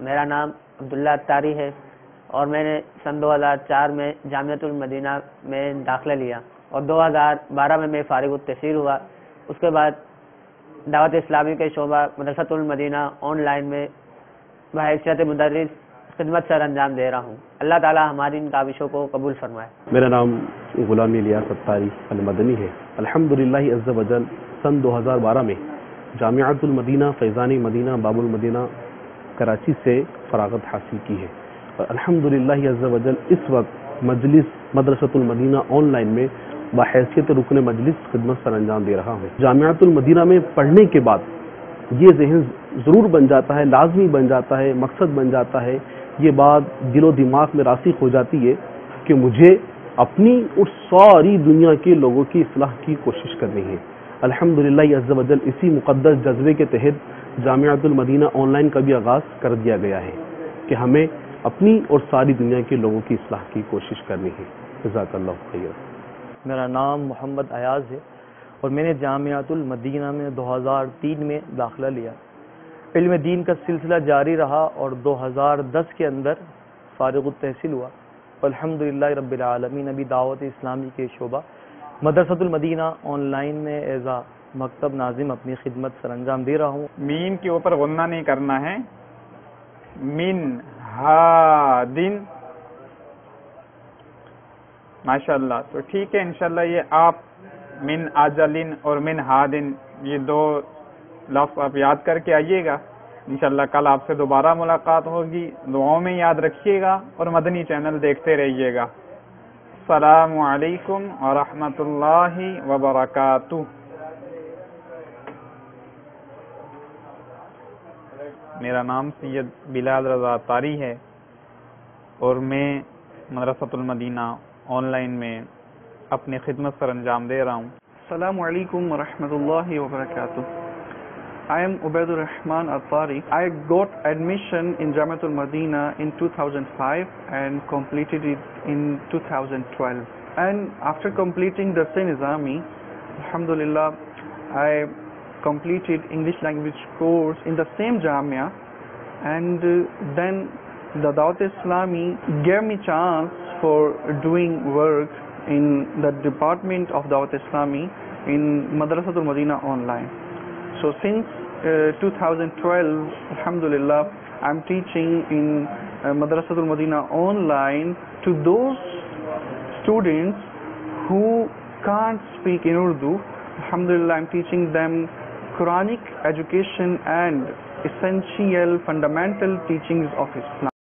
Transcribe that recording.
میرا نام عبداللہ اتاری ہے اور میں نے سن 2004 میں جامعۃ المدینہ میں داخلہ لیا اور 2012 میں فارغ التحصیل ہوا۔ اس کے بعد دعوت اسلامی کے شعبہ مدرسۃ المدینہ آن لائن میں بحیثیت مدرس خدمت سر انجام دے رہا ہوں۔ اللہ تعالی ہماری ان کاوشوں کو قبول فرمائے۔ میرا نام غلام الیاس اتاری المدنی ہے۔ الحمدللہ عز وجل سن 2012 میں جامعۃ المدینہ فیضانی مدینہ باب المدینہ کراچی سے فراغت حاصل کی ہے اور الحمدللہ عز وجل اس وقت مجلس مدرسۃ المدینہ آن لائن میں بحیثیت رکن مجلس خدمت سر انجام دے رہا ہوں۔ جامعۃ المدینہ میں پڑھنے کے بعد یہ ذہن ضرور بن جاتا ہے، لازمی بن جاتا ہے، مقصد بن جاتا ہے، یہ بات دل و دماغ میں راسخ ہو جاتی ہے کہ مجھے اپنی اور ساری دنیا کے لوگوں کی اصلاح کی کوشش کرنی ہے۔ الحمدللہ عز وجل اسی مقدس جذبے کے تحت جامعۃ المدینہ آن لائن کا بھی آغاز کر دیا گیا ہے کہ ہمیں اپنی اور ساری دنیا کے لوگوں کی اصلاح کی کوشش کرنی ہے۔ جزاک اللہ خیر۔ میرا نام محمد ایاز ہے اور میں نے جامعۃ المدینہ میں 2003 میں داخلہ لیا۔ علم دین کا سلسلہ جاری رہا اور 2010 کے اندر فارغ التحصیل ہوا۔ الحمدللہ رب العالمین ابھی دعوت اسلامی کے شعبہ مدرسۃ المدینہ آن لائن میں ایز اے مکتب ناظم اپنی خدمت سر انجام دے رہا ہوں۔ میم کے اوپر غنہ نہیں کرنا ہے، من ہادن، ماشاءاللہ۔ تو ٹھیک ہے، انشاءاللہ یہ آپ من اجلن اور من ہادن یہ دو لفظ آپ یاد کر کے آئیے گا۔ انشاءاللہ کل آپ سے دوبارہ ملاقات ہوگی، دعاؤں میں یاد رکھیے گا اور مدنی چینل دیکھتے رہیے گا۔ السلام علیکم ورحمۃ اللہ وبرکاتہ۔ میرا نام سید بلال رضا طاری ہے اور میں مدرسۃ المدینہ آن لائن میں اپنی خدمت سر انجام دے رہا ہوں۔ السلام علیکم ورحمۃ اللہ وبرکاتہ۔ I am Ubaid Rahman Atari. I got admission in Jamiat al-Madina in 2005 and completed it in 2012. And after completing the Nizami, alhamdulillah, I completed English language course in the same Jamia, and then the Dawat Islami gave me chance for doing work in the department of Dawat Islami in Madrasat al-Madina online. So since 2012, alhamdulillah, I'm teaching in Madrasat al-Madina online to those students who can't speak in Urdu. Alhamdulillah, I'm teaching them Quranic education and essential fundamental teachings of Islam.